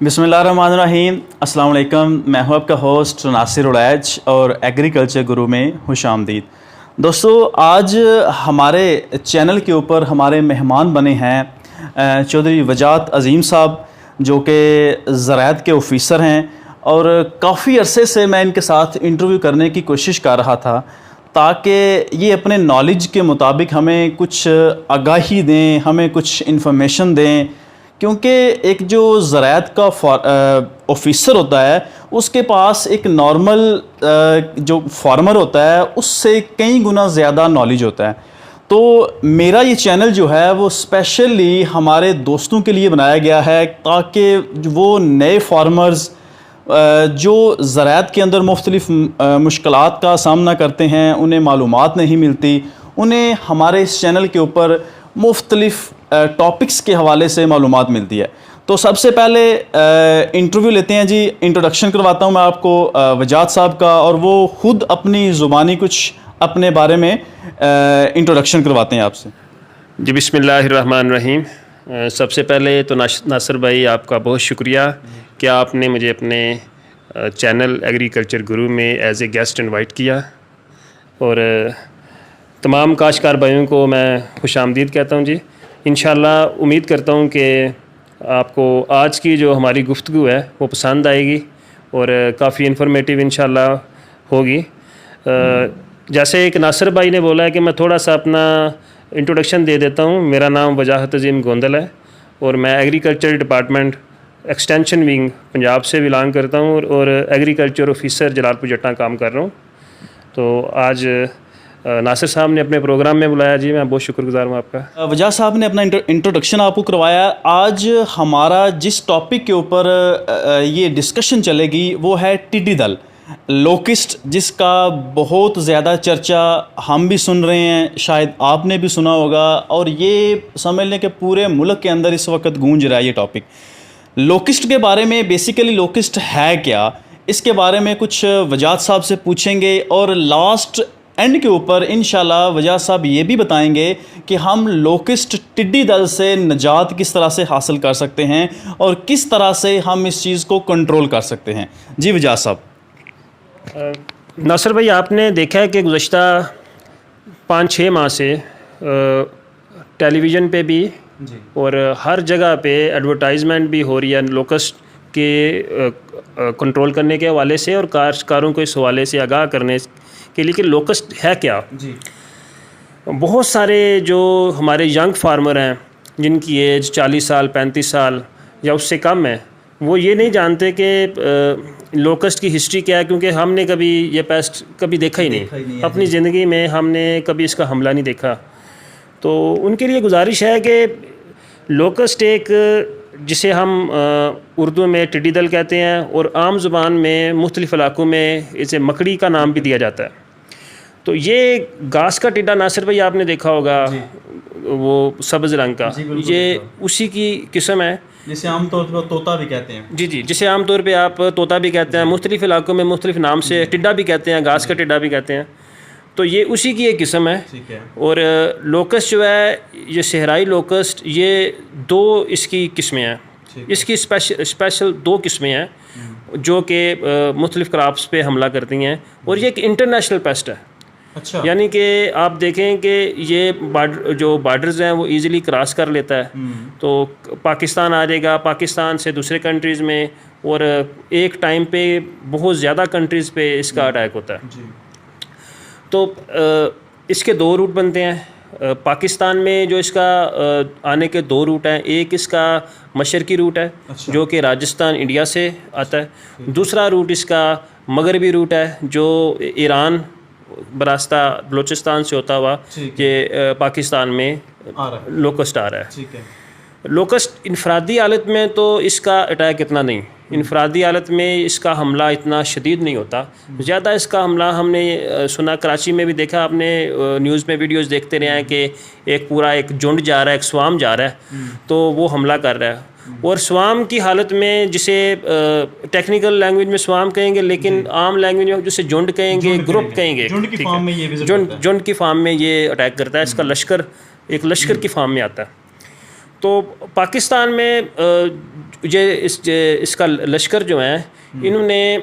बिस्मिल्लाहिर्रहमानिर्रहीम। अस्सलाम वालेकुम। मैं हूं आपका होस्ट नासिर उड़ैज और एग्रीकल्चर गुरु में खुशामदीद। दोस्तों, आज हमारे चैनल के ऊपर हमारे मेहमान बने हैं चौधरी वजात अज़ीम साहब, जो कि ज़राअत के ऑफ़िसर हैं और काफ़ी अरसे से मैं इनके साथ इंटरव्यू करने की कोशिश कर रहा था ताकि ये अपने नॉलेज के मुताबिक हमें कुछ आगाही दें, हमें कुछ इन्फॉर्मेशन दें, क्योंकि एक जो ज़राअत का ऑफ़िसर होता है उसके पास एक नॉर्मल जो फार्मर होता है उससे कई गुना ज़्यादा नॉलेज होता है। तो मेरा ये चैनल जो है वो स्पेशली हमारे दोस्तों के लिए बनाया गया है ताकि वो नए फार्मर्स जो ज़राअत के अंदर मुख्तलिफ़ मुश्किलात का सामना करते हैं, उन्हें मालूमात नहीं मिलती, उन्हें हमारे इस चैनल के ऊपर मुख्तलिफ़ टॉपिक्स के हवाले से मालूमात मिलती है। तो सबसे पहले इंटरव्यू लेते हैं जी। इंट्रोडक्शन करवाता हूँ मैं आपको वजात साहब का, और वो ख़ुद अपनी ज़ुबानी कुछ अपने बारे में इंट्रोडक्शन करवाते हैं आपसे। जी, बिस्मिल्लाहिर्रहमानिर्रहीम। सबसे पहले तो नासिर भाई, आपका बहुत शुक्रिया कि आपने मुझे अपने चैनल एग्रीकल्चर गुरु में एज ए गेस्ट इनवाइट किया, और तमाम काश्तकार भाइयों को मैं खुशामदीद कहता हूँ जी। इंशाल्लाह उम्मीद करता हूँ कि आपको आज की जो हमारी गुफ्तगू है वो पसंद आएगी और काफ़ी इन्फॉर्मेटिव इंशाल्लाह होगी। जैसे एक नासिर भाई ने बोला है कि मैं थोड़ा सा अपना इंट्रोडक्शन दे देता हूँ। मेरा नाम वजाहत अज़ीम गोंदल है और मैं agriculture department extension wing Punjab से बिलोंग करता हूँ और एग्रीकल्चर ऑफिसर जलालपुर जट्टा काम कर रहा हूँ। तो आज नासिर साहब ने अपने प्रोग्राम में बुलाया जी, मैं बहुत शुक्रगुजार हूँ आपका। वजात साहब ने अपना इंट्रोडक्शन आपको करवाया। आज हमारा जिस टॉपिक के ऊपर ये डिस्कशन चलेगी वो है टिड्डी दल, लोकिस्ट, जिसका बहुत ज़्यादा चर्चा हम भी सुन रहे हैं, शायद आपने भी सुना होगा, और ये समझ लें कि पूरे मुल्क के अंदर इस वक्त गूंज रहा है ये टॉपिक। लोकिस्ट के बारे में, बेसिकली लोकिस्ट है क्या, इसके बारे में कुछ वजात साहब से पूछेंगे, और लास्ट एंड के ऊपर इंशाल्लाह वजात साहब ये भी बताएंगे कि हम लोकिस्ट टिड्डी दल से निजात किस तरह से हासिल कर सकते हैं और किस तरह से हम इस चीज़ को कंट्रोल कर सकते हैं। जी वजात साहब। नासिर भाई, आपने देखा है कि गुज़श्ता 5-6 माह से टेलीविज़न पे भी और हर जगह पे एडवर्टाइजमेंट भी हो रही है लोकस्ट के कंट्रोल करने के हवाले से और काश्तकारों को इस हवाले से आगाह करने के लिए कि लोकस्ट है क्या जी। बहुत सारे जो हमारे यंग फार्मर हैं जिनकी एज 40 साल 35 साल या उससे कम है, वो ये नहीं जानते कि लोकस्ट की हिस्ट्री क्या है, क्योंकि हमने कभी ये पेस्ट कभी देखा ही नहीं अपनी ज़िंदगी में, हमने कभी इसका हमला नहीं देखा। तो उनके लिए गुजारिश है कि लोकस्ट एक, जिसे हम उर्दू में टिड्डी दल कहते हैं और आम ज़ुबान में मुख्तलिफ़ इलाक़ों में इसे मकड़ी का नाम भी दिया जाता है। तो ये घास का टिड्डा, नासिर भाई आपने देखा होगा, वो सब्ज़ रंग का, ये उसी की किस्म है जिसे आमतौर पर तोता भी कहते हैं। जी, जिसे आमतौर पे आप तोता भी कहते हैं, मुख्तलिफ़ इलाक़ों में मुख्तलिफ़ नाम से टिड्डा भी कहते हैं, घास का टिड्डा भी कहते हैं। तो ये उसी की एक किस्म है। और लोकस्ट जो है, ये सहराई लोकस्ट, ये 2 इसकी किस्में हैं। इसकी स्पेशल 2 किस्में हैं जो कि मुख्तलिफ़ क्रॉप्स पे हमला करती हैं, और ये एक इंटरनेशनल पेस्ट है। अच्छा। यानी कि आप देखें कि ये जो बार्डर्स हैं वो इजीली क्रॉस कर लेता है। तो पाकिस्तान आ जाएगा, पाकिस्तान से दूसरे कंट्रीज़ में, और एक टाइम पे बहुत ज़्यादा कंट्रीज़ पे इसका अटैक होता है जी। तो इसके 2 रूट बनते हैं। पाकिस्तान में जो इसका आने के 2 रूट हैं, एक इसका मशरकी रूट है। अच्छा। जो कि राजस्थान इंडिया से आता है। दूसरा रूट इसका मगरबी रूट है जो ईरान बरास्ता बलूचिस्तान से होता हुआ ये पाकिस्तान में लोकस्ट आ रहा है। ठीक है। लोकस्ट इनफरादी हालत में तो इसका अटैक इतना नहीं, इनफरादी हालत में इसका हमला इतना शदीद नहीं होता। ज़्यादा इसका हमला हमने सुना, कराची में भी देखा आपने, न्यूज़ में वीडियोस देखते रहे हैं कि एक पूरा एक झुंड जा रहा है, एक स्वाम जा रहा है, तो वो हमला कर रहा है। और स्वाम की हालत में, जिसे टेक्निकल लैंग्वेज में स्वाम कहेंगे, लेकिन आम लैंग्वेज में जिसे झुंड कहेंगे, ग्रुप कहेंगे, झुंड की फॉर्म में ये अटैक करता है। इसका लश्कर एक लश्कर की फॉर्म में आता है। तो पाकिस्तान में इसका लश्कर जो है, इन्होंने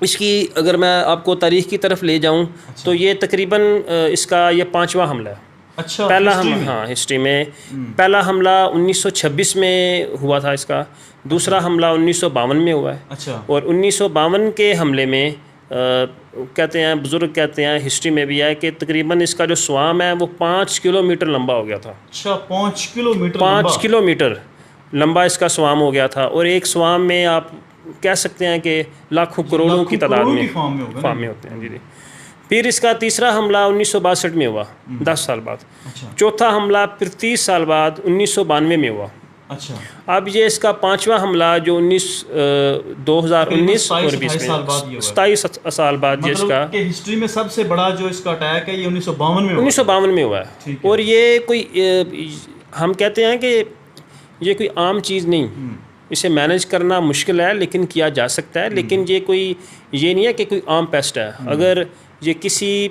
इसकी, अगर मैं आपको तारीख़ की तरफ ले जाऊं, तो ये तकरीबन इसका ये 5वां हमला है। अच्छा, पहला हिस्ट्री हम में? हाँ, हिस्ट्री में पहला हमला 1926 में हुआ था इसका, दूसरा हमला 1952 में हुआ है। अच्छा, और 1952 के हमले में कहते हैं, बुज़ुर्ग कहते हैं, हिस्ट्री में भी है कि तकरीबन इसका जो स्वाम है वो 5 किलोमीटर लंबा हो गया था। अच्छा, 5 किलोमीटर 5 किलोमीटर लंबा इसका स्वाम हो गया था। और एक स्वाम में आप कह सकते हैं कि लाखों करोड़ों की तादाद में फार्म में होते हैं। जी जी। फिर इसका तीसरा हमला 1962 में हुआ, 10 साल बाद। अच्छा, चौथा हमला फिर 30 साल बाद 1992 में हुआ। अच्छा, अब ये इसका 5वां हमला जो 2019 और 20 साल में बाद ये हुआ है। 27 साल बाद ये इसका मतलब कि हिस्ट्री में सबसे बड़ा जो इसका अटैक है ये 1952 में हुआ है। 1952 में हुआ है। ठीक है। और ये कोई हम कहते हैं कि ये कोई आम चीज़ नहीं, इसे मैनेज करना मुश्किल है लेकिन किया जा सकता है। लेकिन ये कोई, ये नहीं है कि कोई आम पेस्ट है। अगर ये किसी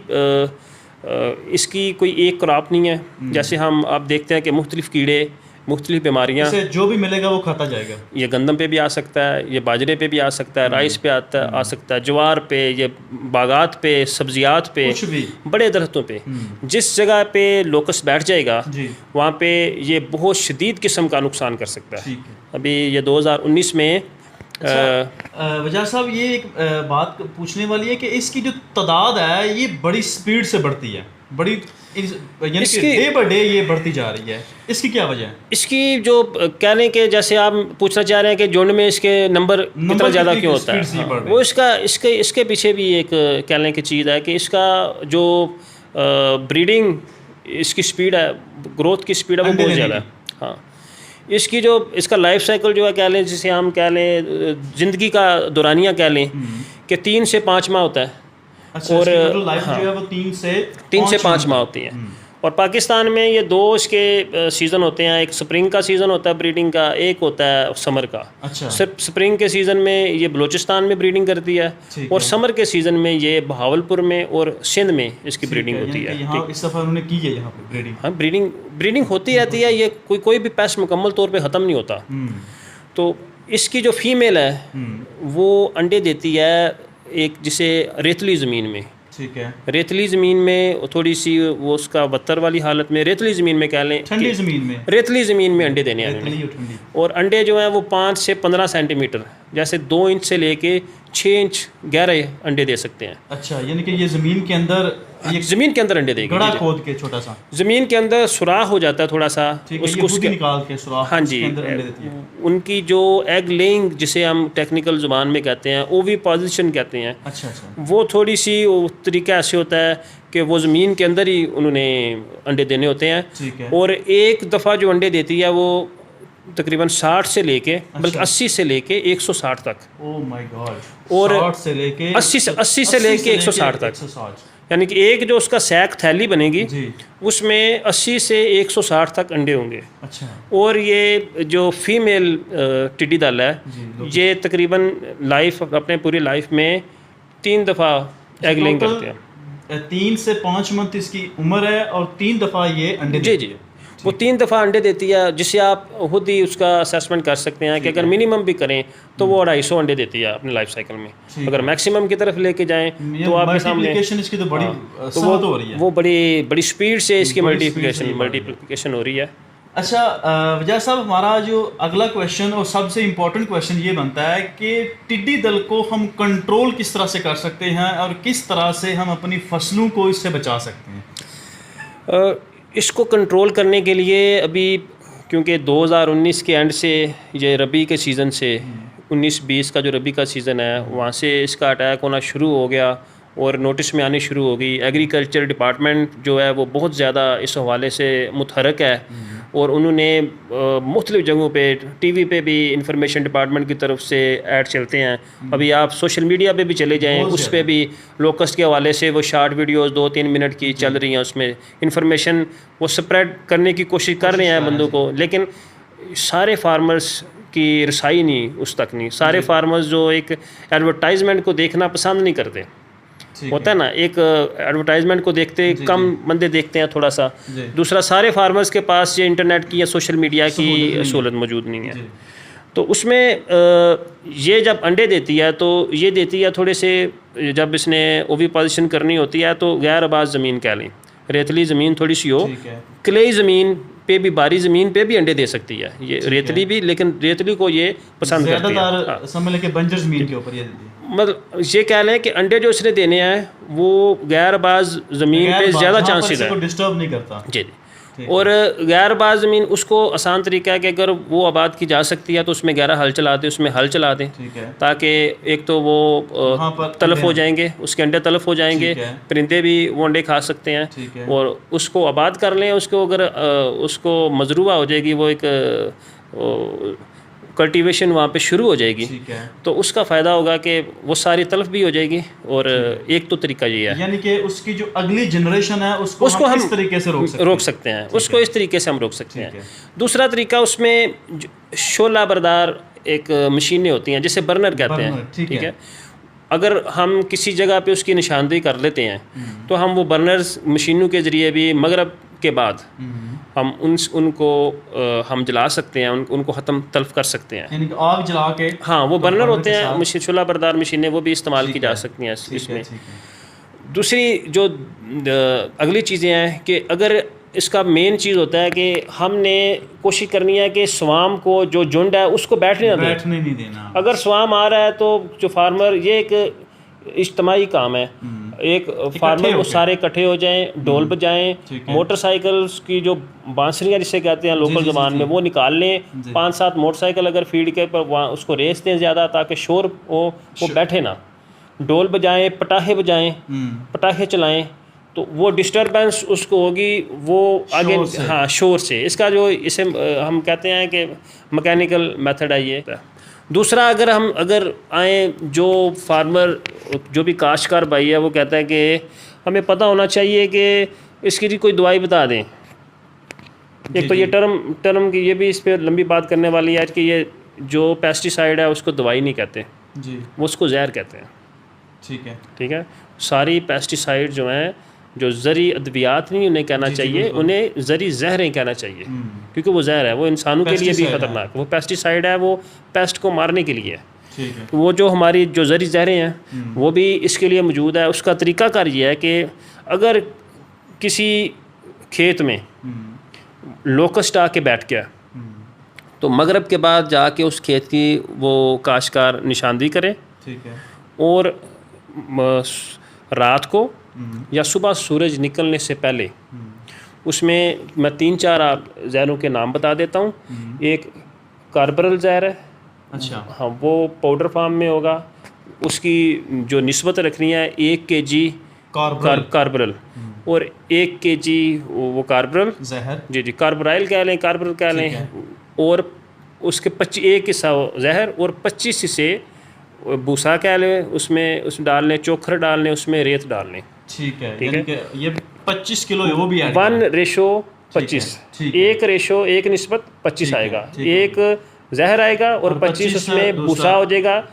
इसकी कोई एक क्रॉप नहीं है, जैसे हम आप देखते हैं कि मुख्तलिफ कीड़े, मुख्तलिफ बीमारियाँ, इसे जो भी मिलेगा वो खाता जाएगा। ये गंदम पे भी आ सकता है, ये बाजरे पे भी आ सकता है, राइस पे आ सकता है, ज्वार पे, ये बागात पे, सब्जियात पे, कुछ भी। बड़े दरख्तों पे। जिस जगह पे लोकस बैठ जाएगा जी, वहाँ पे ये बहुत शदीद किस्म का नुकसान कर सकता है। ठीक है। अभी ये 2019 में वजह साहब ये एक बात पूछने वाली है कि इसकी जो तादाद है ये बड़ी स्पीड से बढ़ती है, बड़ी यानी कि डे बाय डे ये बढ़ती जा रही है। इसकी क्या वजह है? इसकी जो कह लें कि जैसे आप पूछना चाह रहे हैं कि जोड़ में इसके नंबर इतना ज़्यादा क्यों होता है, हाँ, वो इसके पीछे भी एक कह लें कि चीज़ है कि इसका जो ब्रीडिंग इसकी स्पीड है, ग्रोथ की स्पीड है वो बहुत ज़्यादा है। हाँ, इसकी जो इसका लाइफ साइकिल जो है, कह लें जिसे हम कह लें ज़िंदगी का दौरानिया कह लें कि 3 से 5 माह होता है। अच्छा, और लाइफ हाँ, जो है वो 3 से 5 माह होती है। और पाकिस्तान में ये 2 इसके सीज़न होते हैं, एक स्प्रिंग का सीज़न होता है ब्रीडिंग का, एक होता है समर का। अच्छा, सिर्फ स्प्रिंग के सीज़न में ये बलूचिस्तान में ब्रीडिंग करती है, और समर के सीज़न में ये बहावलपुर में और सिंध में इसकी ब्रीडिंग होती है। यहाँ इस दफ़ा उन्होंने की है यहाँ पे ब्रीडिंग। हाँ, ब्रीडिंग होती रहती है। ये कोई भी पेस्ट मुकम्मल तौर पे ख़त्म नहीं होता। तो इसकी जो फीमेल है वो अंडे देती है एक जिसे रेतली ज़मीन में। ठीक है। रेतली ज़मीन में थोड़ी सी वो उसका बत्तर वाली हालत में, रेतली ज़मीन में कह लें, ठंडी ज़मीन में, रेतली ज़मीन में अंडे देने हैं। ठंडी। और अंडे जो हैं वो 5 से 15 सेंटीमीटर, जैसे 2 इंच से लेके 6 इंच गहरे अंडे दे सकते हैं। अच्छा, यानी कि ये ज़मीन के अंदर, ये ज़मीन के अंदर अंडे देगी। गड्ढा खोद के छोटा सा ज़मीन के अंदर सुराख हो जाता है थोड़ा सा, उसको निकाल के सुराख, हाँ जी, उसके अंदर अंडे देती है। उनकी जो एग लेइंग जिसे हम टेक्निकल ज़ुबान में कहते हैं, ओवी पोजीशन कहते हैं। अच्छा, अच्छा, वो थोड़ी सी तरीका ऐसे होता है कि वो ज़मीन के अंदर ही उन्होंने अंडे देने होते हैं। ठीक है। और एक दफ़ा जो अंडे देती है वो तकरीबन 60 से लेके, बल्कि 80 से लेके 160 तक। Oh my God. और 60 से लेके 80 से लेके 160 तक, 160। यानी कि एक जो उसका सैक थैली बनेगी जी। उसमें 80 से 160 तक अंडे होंगे। अच्छा, और ये जो फीमेल टिड्डी दल है, ये तकरीबन अपने पूरी लाइफ में 3 दफ़ा एग लेइंग करते हैं। 3 से 5 मंथ इसकी उम्र है और 3 दफ़ा ये अंडे जी जी, वो 3 दफ़ा अंडे देती है, जिससे आप खुद ही उसका असेसमेंट कर सकते हैं कि अगर मिनिमम भी करें तो वो 250 अंडे देती है अपने लाइफ साइकिल में। अगर मैक्सिमम की तरफ लेके जाएं तो आपके सामने इसकी तो बड़ी तो हो रही है, वो बड़ी स्पीड से इसकी मल्टीप्लिकेशन हो रही है। अच्छा, वजह साहब, हमारा जो अगला क्वेश्चन और सबसे इम्पोर्टेंट क्वेश्चन ये बनता है कि टिड्डी दल को हम कंट्रोल किस तरह से कर सकते हैं और किस तरह से हम अपनी फसलों को इससे बचा सकते हैं? इसको कंट्रोल करने के लिए अभी, क्योंकि 2019 के एंड से ये रबी के सीज़न से 19-20 का जो रबी का सीज़न है वहाँ से इसका अटैक होना शुरू हो गया और नोटिस में आनी शुरू हो गई। एग्रीकल्चर डिपार्टमेंट जो है वो बहुत ज़्यादा इस हवाले से मुतहरक है और उन्होंने मुख्तलिफ़ जगहों पे, टीवी पे भी इंफॉर्मेशन डिपार्टमेंट की तरफ से ऐड चलते हैं। अभी आप सोशल मीडिया पे भी चले जाएं, उस पे भी लोकस्ट के हवाले से वो शॉर्ट वीडियोस 2-3 मिनट की चल रही हैं। उसमें इंफॉर्मेशन वो स्प्रेड करने की कोशिश कर रहे हैं बंदों को, लेकिन सारे फार्मर्स की रसाई नहीं उस तक नहीं। सारे फार्मर्स जो एक एडवर्टाइजमेंट को देखना पसंद नहीं करते, होता है ना, एक एडवर्टाइजमेंट को देखते कम बंदे देखते हैं थोड़ा सा। दूसरा, सारे फार्मर्स के पास ये इंटरनेट की या सोशल मीडिया की सहूलत मौजूद नहीं है। तो उसमें ये जब अंडे देती है तो ये देती है थोड़े से, जब इसने ओविपोजिशन करनी होती है तो गैर आबाद ज़मीन कह लें, रेतली ज़मीन थोड़ी सी हो, क्लेई ज़मीन पे भी, बारी ज़मीन पे भी अंडे दे सकती है ये रेतली भी, लेकिन रेतली को ये पसंद करती है। समझ लें बंजर ज़मीन के ऊपर ये मतलब ये कह लें कि अंडे जो इसने देने हैं वो गैर आबाद ज़मीन पे ज़्यादा चांसेस है, डिस्टर्ब नहीं करता जी। और गैर आबाद ज़मीन उसको आसान तरीका है कि अगर वो आबाद की जा सकती है तो उसमें गहरा हल चला दें, उसमें हल चला दें, ताकि एक तो वो तलफ हो जाएंगे, उसके अंडे तलफ हो जाएंगे, परिंदे भी वो अंडे खा सकते हैं, और उसको आबाद कर लें। उसको अगर उसको मजरूबा हो जाएगी, वो एक कल्टीवेशन वहाँ पे शुरू हो जाएगी, तो उसका फ़ायदा होगा कि वो सारी तलफ भी हो जाएगी। और एक तो तरीका ये है, यानी कि उसकी जो अगली जनरेशन है उसको हम इस तरीके से रोक सकते हैं, उसको इस तरीके से हम रोक सकते हैं। दूसरा तरीका, उसमें शोला बरदार एक मशीनें होती हैं जिसे बर्नर कहते हैं, ठीक है। अगर हम किसी जगह पे उसकी निशानदेही कर लेते हैं तो हम वो बर्नर्स मशीनों के ज़रिए भी मगरब के बाद हम उनको हम जला सकते हैं, उनको ख़त्म तल्फ कर सकते हैं, यानी कि आग जला के। हाँ, वो बर्नर होते हैं, मशीन शोला बरदार मशीनें, वो भी इस्तेमाल की जा सकती हैं इसमें। दूसरी जो अगली चीज़ें हैं कि अगर इसका मेन चीज़ होता है कि हमने कोशिश करनी है कि स्वाम को, जो झुंड है उसको बैठने नहीं देना। अगर स्वाम आ रहा है तो जो फार्मर, ये एक इज्तमाही काम है, एक फार्मर को सारे इकट्ठे हो जाएं, ढोल बजाएं, मोटरसाइकिल्स की जो बांसुरियाँ जिसे कहते हैं लोकल ज़बान में, वो निकाल लें, 5-7 मोटरसाइकिल अगर फील्ड के पर वहाँ उसको रेस दें ज़्यादा, ताकि शोर वो बैठे ना। ढोल बजाएं, पटाखे बजाएं, पटाखे चलाएं, तो वो डिस्टर्बेंस उसको होगी, वो आगे हाँ शोर से। इसका जो इसे हम कहते हैं कि मैकेनिकल मेथड है ये। दूसरा, अगर आए जो फार्मर, जो भी काश्तकार भाई है, वो कहता है कि हमें पता होना चाहिए कि इसकी कोई दवाई बता दें। एक तो ये टर्म की, ये भी इस पर लंबी बात करने वाली है कि ये जो पेस्टिसाइड है उसको दवाई नहीं कहते जी, वो उसको जहर कहते हैं। ठीक है। सारी पेस्टिसाइड जो हैं, जो ज़री अद्वियात नहीं उन्हें कहना चाहिए, उन्हें ज़री जहरें कहना चाहिए, क्योंकि वो जहर है, वो इंसानों के लिए भी ख़तरनाक है। वो पेस्टिसाइड है, वो पेस्ट को मारने के लिए है। वो जो हमारी जो ज़री जहरें हैं वो भी इसके लिए मौजूद है। उसका तरीक़ाकार ये है कि अगर किसी खेत में लोकस्ट आके बैठ गया तो मगरब के बाद जाके उस खेत की वो काश्तकार निशानदेही करे, और रात को या सुबह सूरज निकलने से पहले उसमें मैं 3-4 जहरों के नाम बता देता हूँ। एक कार्बरल जहर है, अच्छा हाँ, वो पाउडर फॉर्म में होगा। उसकी जो निस्बत रखनी है 1 kg कार्बरल और 1 kg वो कार्बरल जहर, जी कार्बराइल कह लें, कार्बरल कह लें, और उसके 1 हिस्सा जहर और 25 हिस्से भूसा कह लें, उसमें डाल लें, चोखर डाल लें, उसमें रेत डाल लें। ठीक है। ये 25 किलो वो भी 1:25, 1 निस्बत 25 आएगा। एक जहर आएगा और 25 उसमें भूसा हो जाएगा,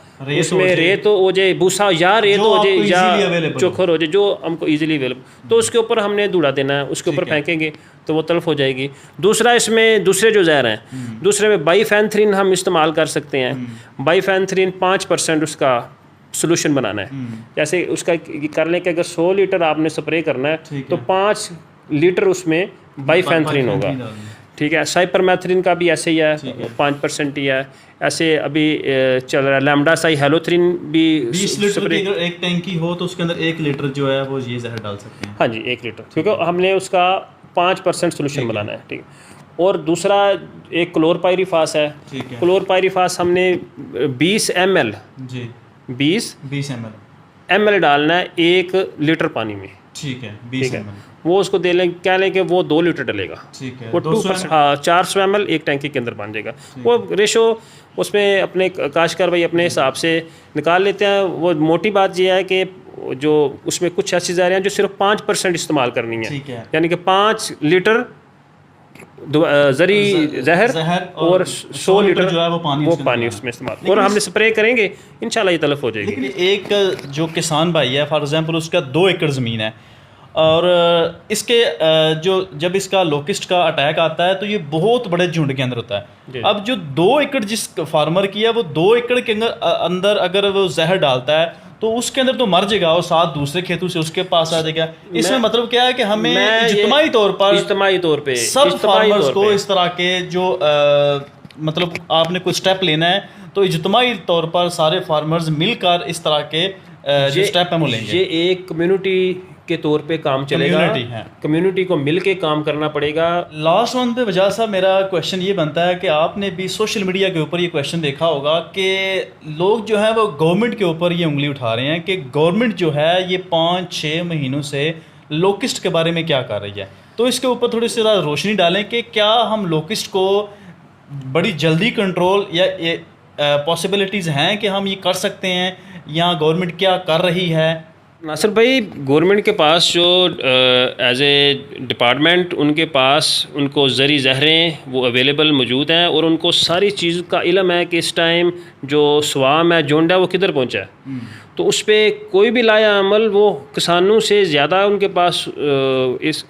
उसमें रेत हो जाए, भूसा या रेत हो जाए या चोखर हो जाए, जो हमको इजीली अवेलेबल, तो उसके ऊपर हमने धूड़ा देना है, उसके ऊपर फेंकेंगे तो वो तल्फ हो जाएगी। दूसरा, इसमें दूसरे जो जहर हैं, दूसरे में बाइफेंथ्रिन हम इस्तेमाल कर सकते हैं। बाइफेंथ्रिन 5% उसका सोल्यूशन बनाना है। जैसे उसका कर लें कि अगर 100 लीटर आपने स्प्रे करना है तो 5 लीटर उसमें बाइफेंथ्रिन होगा। ठीक है। साइपरमेथ्रिन का भी ऐसे ही है, 5% ही है। ऐसे अभी चल रहा है लैम्डा साई हेलोथ्रिन भी 20 लीटर की अगर एक टैंकी हो तो उसके अंदर 1 लीटर जो है वो ये जहर डाल सकते हैं। हाँ जी, 1 लीटर, क्योंकि हमने उसका 5% सोल्यूशन बनाना है। ठीक है। और दूसरा एक क्लोरपाइरिफास है। क्लोरपाइरिफास हमने 20 ml जी 20 ml डालना है 1 लीटर पानी में। ठीक है, 20 ml वो उसको दे लें, क्या लें कि वो 2 लीटर डलेगा। ठीक है, वो 2%, हाँ 400 ml एक टैंकी के अंदर बन जाएगा। वो रेशो उसमें अपने काश्तकार भाई अपने हिसाब से निकाल लेते हैं। वो मोटी बात यह है कि जो उसमें कुछ ऐसी जहरें हैं जो सिर्फ 5% इस्तेमाल करनी है, यानी कि 5 लीटर जरी जहर और 100 लीटर जो है वो पानी उसमें इस्तेमाल, और हमने स्प्रे करेंगे इंशाल्लाह ये तलफ हो जाएगी। लेकिन एक जो किसान भाई है फॉर एग्जांपल उसका 2 एकड़ ज़मीन है और इसके जो जब इसका लोकिस्ट का अटैक आता है तो ये बहुत बड़े झुंड के अंदर होता है। अब जो 2 एकड़ जिस फार्मर की है वो 2 एकड़ के अंदर अगर वो जहर डालता है तो उसके अंदर तो मर जाएगा और साथ दूसरे खेतों से उसके पास आ जाएगा। इसमें मतलब क्या है कि हमें इज्तिमाई तौर पे सब फार्मर्स को इस तरह के जो मतलब आपने कुछ स्टेप लेना है तो इज्तिमाई तौर पर सारे फार्मर्स मिलकर इस तरह के जो स्टेप हम लेंगे। ये एक कम्युनिटी के तौर पे काम चलेगा, कम्युनिटी को मिलके काम करना पड़ेगा। लास्ट वन पे वजह साहब मेरा क्वेश्चन ये बनता है कि आपने भी सोशल मीडिया के ऊपर ये क्वेश्चन देखा होगा कि लोग जो है वो गवर्नमेंट के ऊपर ये उंगली उठा रहे हैं कि गवर्नमेंट जो है ये 5-6 महीनों से लोकिस्ट के बारे में क्या कर रही है। तो इसके ऊपर थोड़ी सी रोशनी डालें कि क्या हम लोकिस्ट को बड़ी जल्दी कंट्रोल या पॉसिबिलिटीज़ हैं कि हम ये कर सकते हैं या गवर्नमेंट क्या कर रही है? नासिर भाई, गवर्नमेंट के पास जो एज ए डिपार्टमेंट उनके पास उनको ज़री ज़हरें वो अवेलेबल मौजूद हैं और उनको सारी चीज़ का इल्म है कि इस टाइम जो स्वाम है झुंड है वो किधर पहुंचा है। तो उस पर कोई भी लाया अमल वो किसानों से ज़्यादा उनके पास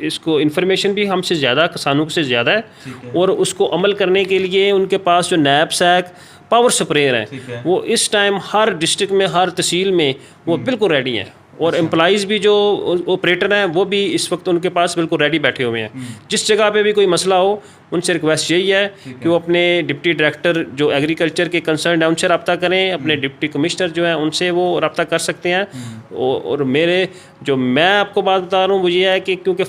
इसको इन्फॉर्मेशन भी हमसे ज़्यादा किसानों से ज़्यादा है और उसको अमल करने के लिए उनके पास जो नैपसैक पावर स्प्रेयर है वो इस टाइम हर डिस्ट्रिक्ट में हर तहसील में वो बिल्कुल रेडी हैं और एम्प्लॉइज़ भी जो ऑपरेटर हैं वो भी इस वक्त उनके पास बिल्कुल रेडी बैठे हुए हैं। जिस जगह पे भी कोई मसला हो उनसे रिक्वेस्ट यही है कि वो अपने डिप्टी डायरेक्टर जो एग्रीकल्चर के कंसर्न है उनसे रब्ता करें, अपने डिप्टी कमिश्नर जो है उनसे वो रब्ता कर सकते हैं। और मेरे जो मैं आपको बात बता रहा हूँ वो ये है कि क्योंकि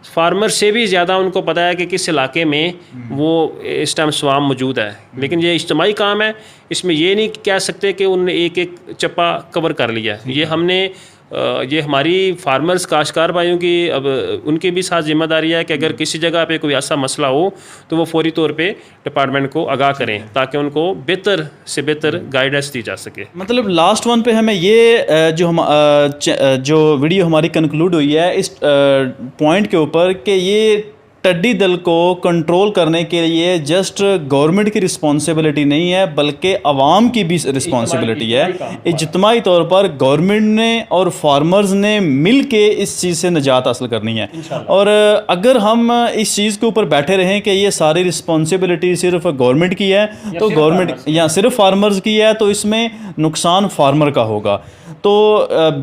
फार्मर से भी ज़्यादा उनको पता है कि किस इलाके में वो इस टाइम स्वाम मौजूद है। लेकिन ये इज्तिमाई काम है, इसमें ये नहीं कह सकते कि उन्होंने एक एक चप्पा कवर कर लिया। ये हमने ये हमारी फार्मर्स काश्तकार भाइयों की अब उनकी भी साथ जिम्मेदारी है कि अगर किसी जगह पे कोई ऐसा मसला हो तो वो फौरी तौर पे डिपार्टमेंट को आगाह करें ताकि उनको बेहतर से बेहतर गाइडेंस दी जा सके। मतलब लास्ट वन पे हमें ये जो वीडियो हमारी कंक्लूड हुई है इस पॉइंट के ऊपर कि ये टिड्डी दल को कंट्रोल करने के लिए जस्ट गवर्नमेंट की रिस्पॉन्सिबिलिटी नहीं है बल्कि आवाम की भी रिस्पॉन्सिबिलिटी है। इज्तिमाई तौर पर गवर्नमेंट ने और फार्मर्स ने मिल के इस चीज़ से निजात हासिल करनी है। और अगर हम इस चीज़ के ऊपर बैठे रहें कि ये सारी रिस्पॉन्सिबिलिटी सिर्फ गवर्नमेंट की है तो गवर्नमेंट या सिर्फ फार्मर्स की है तो इसमें नुकसान फार्मर का होगा। तो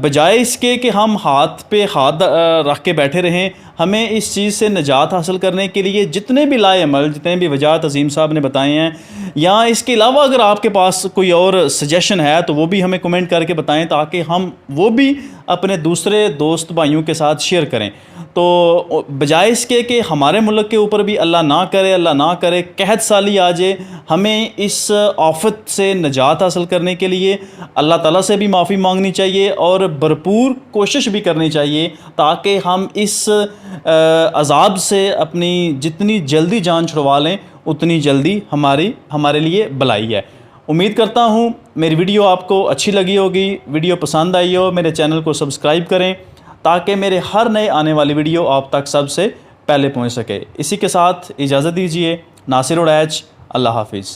बजाय इसके कि हम हाथ पे हाथ रख के बैठे रहें, हमें इस चीज़ से निजात हासिल करने के लिए जितने भी लाए अमल जितने भी वजाहत अजीम साहब ने बताए हैं या इसके अलावा अगर आपके पास कोई और सजेशन है तो वो भी हमें कमेंट करके बताएं ताकि हम वो भी अपने दूसरे दोस्त भाइयों के साथ शेयर करें। तो बजाय इसके कि हमारे मुल्क के ऊपर भी अल्लाह ना करे कहत साली आ जाए, हमें इस आफत से निजात हासिल करने के लिए अल्लाह ताला से भी माफ़ी मांगनी चाहिए और भरपूर कोशिश भी करनी चाहिए ताकि हम इस अज़ाब से अपनी जितनी जल्दी जान छुड़वा लें उतनी जल्दी हमारे लिए भलाई है। उम्मीद करता हूँ मेरी वीडियो आपको अच्छी लगी होगी। वीडियो पसंद आई हो मेरे चैनल को सब्सक्राइब करें ताकि मेरे हर नए आने वाली वीडियो आप तक सबसे पहले पहुँच सके। इसी के साथ इजाज़त दीजिए। नासिर उड़ैच, अल्लाह हाफिज़।